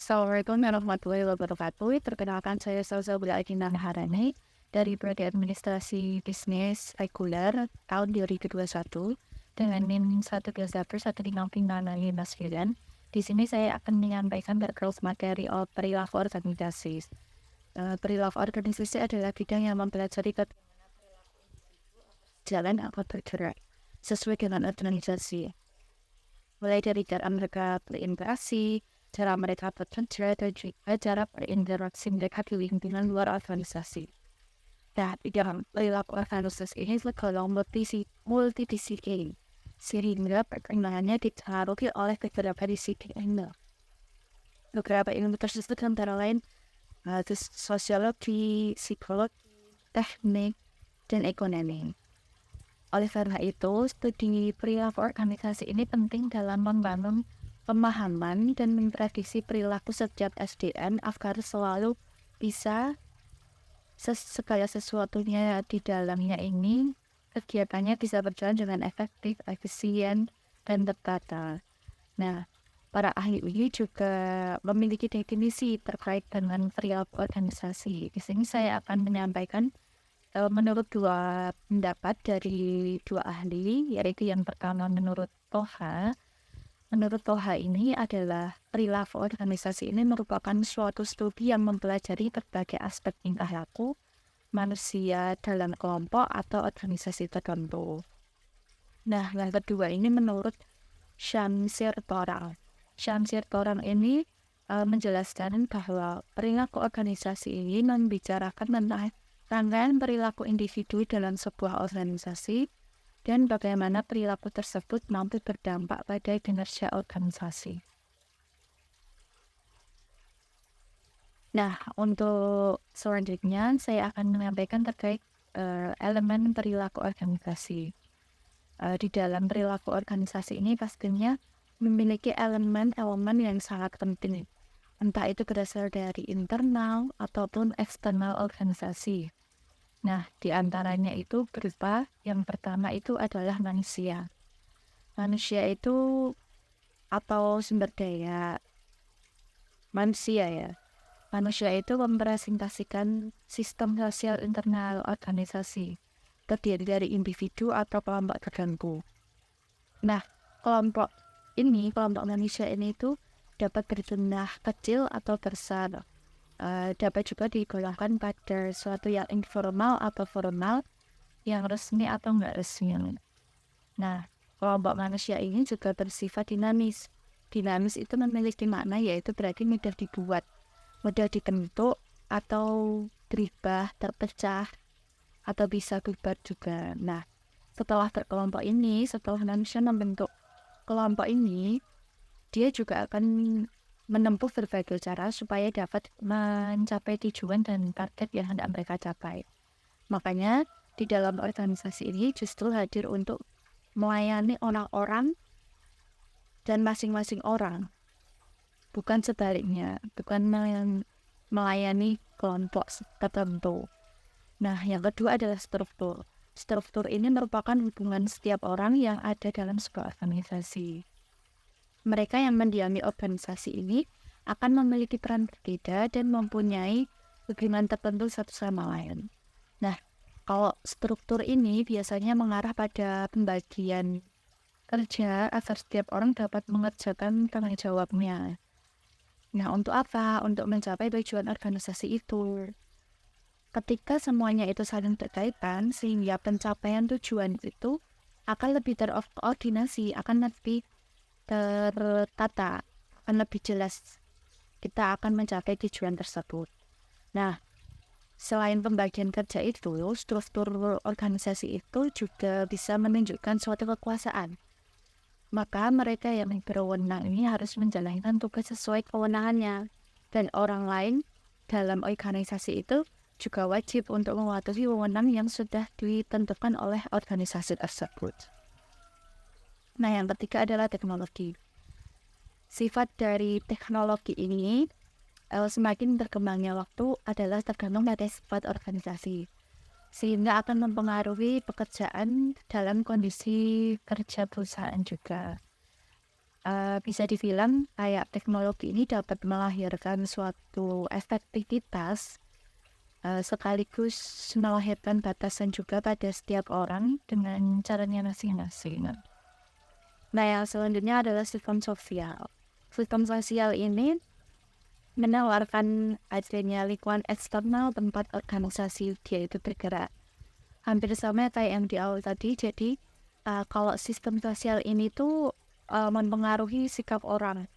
Assalamualaikum warahmatullahi wabarakatuh. Perkenalkan saya Salsabila Adina Maharani dari Prodi Administrasi Bisnis Reguler tahun 2021 dengan NIM 1381569. Di sini saya akan menyampaikan background materi perilaku organisasi. Perilaku organisasi adalah bidang yang mempelajari jalan atau bergerak sesuai dengan organisasi. Mulai dari cara mereka berinteraksi, cara mereka bekerja, dan juga cara berinteraksi mereka di lingkungan luar organisasi. Nah, di dalam perilaku organisasi ini tergolong multidisiplin, sehingga perkembangannya dipengaruhi oleh beberapa disiplin. Beberapa ilmu tersebut antara lain sosiologi, psikologi, teknik, dan ekonomi. Oleh karena itu, studi perilaku organisasi ini penting dalam membangun pemahaman dan memprediksi perilaku setiap SDN agar selalu bisa segala sesuatunya di dalamnya ini kegiatannya bisa berjalan dengan efektif, efisien, dan tertata. Nah, para ahli ini juga memiliki definisi terkait dengan perilaku organisasi. Di sini saya akan menyampaikan menurut dua pendapat dari dua ahli, yaitu yang pertama menurut Toha. Menurut Toha ini adalah perilaku organisasi ini merupakan suatu studi yang mempelajari berbagai aspek tingkah laku manusia dalam kelompok atau organisasi tertentu. Nah, yang kedua ini menurut Shamsir Torang. Shamsir Torang ini menjelaskan bahwa perilaku organisasi ini membicarakan tentang rangkaian perilaku individu dalam sebuah organisasi dan bagaimana perilaku tersebut mampu berdampak pada kinerja organisasi. Nah, untuk selanjutnya saya akan menyampaikan terkait elemen perilaku organisasi. Di dalam perilaku organisasi ini pastinya memiliki elemen-elemen yang sangat penting, entah itu berasal dari internal ataupun eksternal organisasi. Nah, di antaranya itu berupa yang pertama itu adalah manusia. Manusia itu atau sumber daya manusia ya. Manusia itu merepresentasikan sistem sosial internal organisasi, terdiri dari individu atau kelompok tertentu. Nah, kelompok manusia ini itu dapat berjumlah kecil atau besar. Dapat juga digolongkan pada suatu yang informal atau formal, yang resmi atau nggak resmi. Nah, kelompok manusia ini juga bersifat dinamis. Dinamis itu memiliki makna yaitu berarti mudah dibuat, mudah dibentuk, atau berubah, terpecah, atau bisa bubar juga. Nah, setelah manusia membentuk kelompok ini, dia juga akan menempuh berbagai cara supaya dapat mencapai tujuan dan target yang hendak mereka capai. Makanya di dalam organisasi ini justru hadir untuk melayani orang-orang dan masing-masing orang, bukan sebaliknya, bukan melayani kelompok tertentu. Nah, yang kedua adalah struktur. Struktur ini merupakan hubungan setiap orang yang ada dalam sebuah organisasi. Mereka yang mendiami organisasi ini akan memiliki peran berbeda dan mempunyai hubungan tertentu satu sama lain. Nah, kalau struktur ini biasanya mengarah pada pembagian kerja agar setiap orang dapat mengerjakan tanggung jawabnya. Nah, untuk apa? Untuk mencapai tujuan organisasi itu. Ketika semuanya itu saling berkaitan, sehingga pencapaian tujuan itu akan lebih terkoordinasi, akan lebih tertata, akan lebih jelas. Kita akan mencapai tujuan tersebut. Nah, selain pembagian kerja itu, struktur organisasi itu juga bisa menunjukkan suatu kekuasaan. Maka mereka yang berwenang ini harus menjalankan tugas sesuai kewenangannya. Dan orang lain dalam organisasi itu juga wajib untuk mematuhi wewenang yang sudah ditentukan oleh organisasi tersebut. Nah, yang ketiga adalah teknologi. Sifat dari teknologi ini semakin berkembangnya waktu adalah tergantung pada sifat organisasi, sehingga akan mempengaruhi pekerjaan dalam kondisi kerja perusahaan juga. bisa dibilang kayak teknologi ini dapat melahirkan suatu efektivitas, sekaligus melahirkan batasan juga pada setiap orang dengan caranya masing-masing. Nah, yang selanjutnya adalah sistem sosial. Sistem sosial ini menawarkan adanya lingkungan eksternal tempat organisasi dia itu bergerak. Hampir sama kayak yang di awal tadi, jadi kalau sistem sosial ini tuh mempengaruhi sikap orang.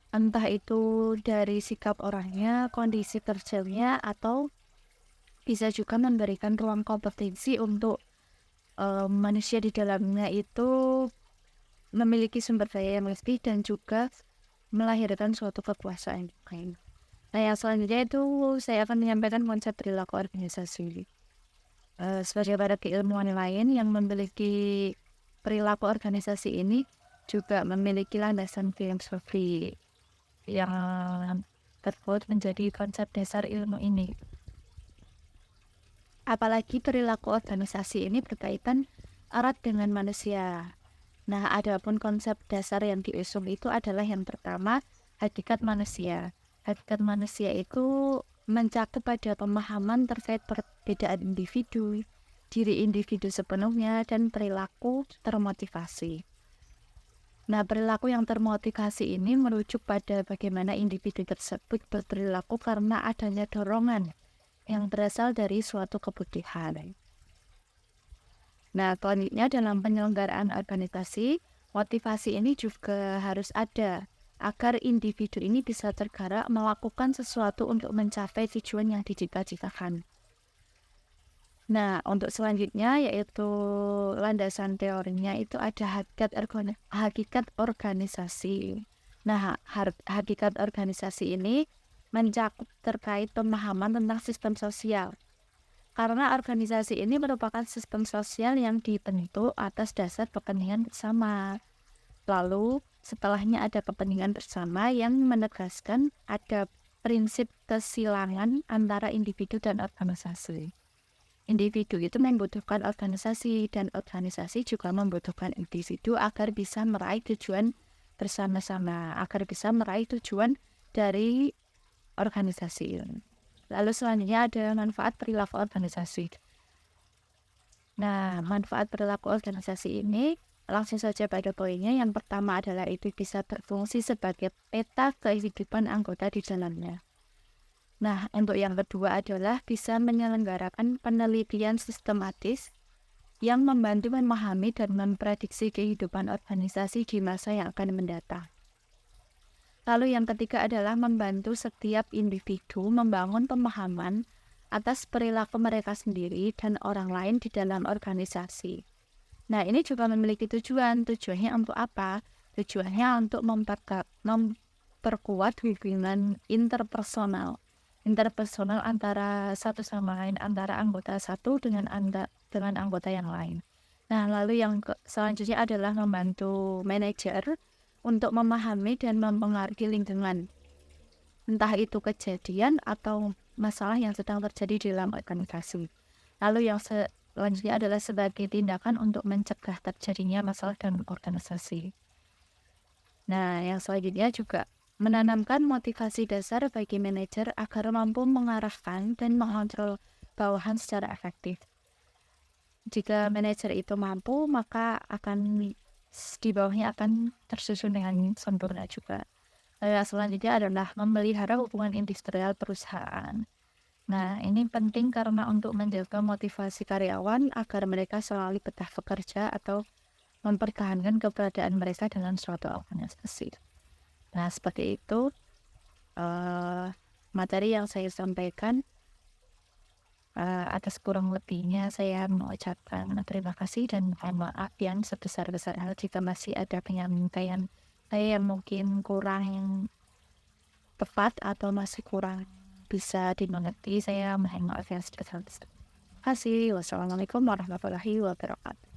Entah itu dari sikap orangnya, kondisi terjadinya, atau bisa juga memberikan ruang kompetensi untuk manusia di dalamnya itu memiliki sumber daya yang lebih dan juga melahirkan suatu kekuasaan. Nah, yang selanjutnya itu saya akan menyampaikan konsep perilaku organisasi. Sebagai para keilmuan lain yang memiliki perilaku organisasi ini juga memiliki landasan filosofi yang tersebut menjadi konsep dasar ilmu ini. Apalagi perilaku organisasi ini berkaitan erat dengan manusia. Nah, adapun konsep dasar yang diusung itu adalah yang pertama, hakikat manusia. Hakikat manusia itu mencakup pada pemahaman terkait perbedaan individu, diri individu sepenuhnya, dan perilaku termotivasi. Nah, perilaku yang termotivasi ini merujuk pada bagaimana individu tersebut berperilaku karena adanya dorongan yang berasal dari suatu kebutuhan. Nah, selanjutnya dalam penyelenggaraan organisasi, motivasi ini juga harus ada agar individu ini bisa tergerak melakukan sesuatu untuk mencapai tujuan yang dicita-citakan. Nah, untuk selanjutnya yaitu landasan teorinya itu ada hakikat organisasi. Nah, hakikat organisasi ini mencakup terkait pemahaman tentang sistem sosial. Karena organisasi ini merupakan sistem sosial yang dibentuk atas dasar kepentingan bersama. Lalu, setelahnya ada kepentingan bersama yang menegaskan ada prinsip kesilangan antara individu dan organisasi. Individu itu membutuhkan organisasi dan organisasi juga membutuhkan individu agar bisa meraih tujuan bersama-sama, agar bisa meraih tujuan dari organisasi. Lalu selanjutnya ada manfaat perilaku organisasi. Nah, manfaat perilaku organisasi ini langsung saja pada poinnya. Yang pertama adalah itu bisa berfungsi sebagai peta kehidupan anggota di dalamnya. Nah, untuk yang kedua adalah bisa menyelenggarakan penelitian sistematis yang membantu memahami dan memprediksi kehidupan organisasi di masa yang akan mendatang. Lalu yang ketiga adalah membantu setiap individu membangun pemahaman atas perilaku mereka sendiri dan orang lain di dalam organisasi. Nah, ini juga memiliki tujuan. Tujuannya untuk apa? Tujuannya untuk memperkuat hubungan interpersonal antara satu sama lain, antara anggota satu dengan anggota yang lain. Nah, lalu yang selanjutnya adalah membantu manajer untuk memahami dan mempengaruhi lingkungan, entah itu kejadian atau masalah yang sedang terjadi dalam organisasi. Lalu yang selanjutnya adalah sebagai tindakan untuk mencegah terjadinya masalah dalam organisasi. Nah, yang selanjutnya juga menanamkan motivasi dasar bagi manajer agar mampu mengarahkan dan mengontrol bawahan secara efektif. Jika manajer itu mampu, maka di bawahnya akan tersusun dengan sempurna juga. Lalu selanjutnya adalah memelihara hubungan industrial perusahaan. Nah, ini penting karena untuk menjaga motivasi karyawan agar mereka selalu betah bekerja atau mempertahankan keberadaan mereka dalam suatu organisasi. Nah, seperti itu materi yang saya sampaikan. Atas kurang lebihnya saya mengucapkan terima kasih dan mohon maaf yang sebesar-besarnya jika masih ada penyampaian saya yang mungkin kurang tepat atau masih kurang bisa dimengerti. Saya mohon maaf yang sebesar-besarnya. Terima kasih. Wassalamualaikum warahmatullahi wabarakatuh.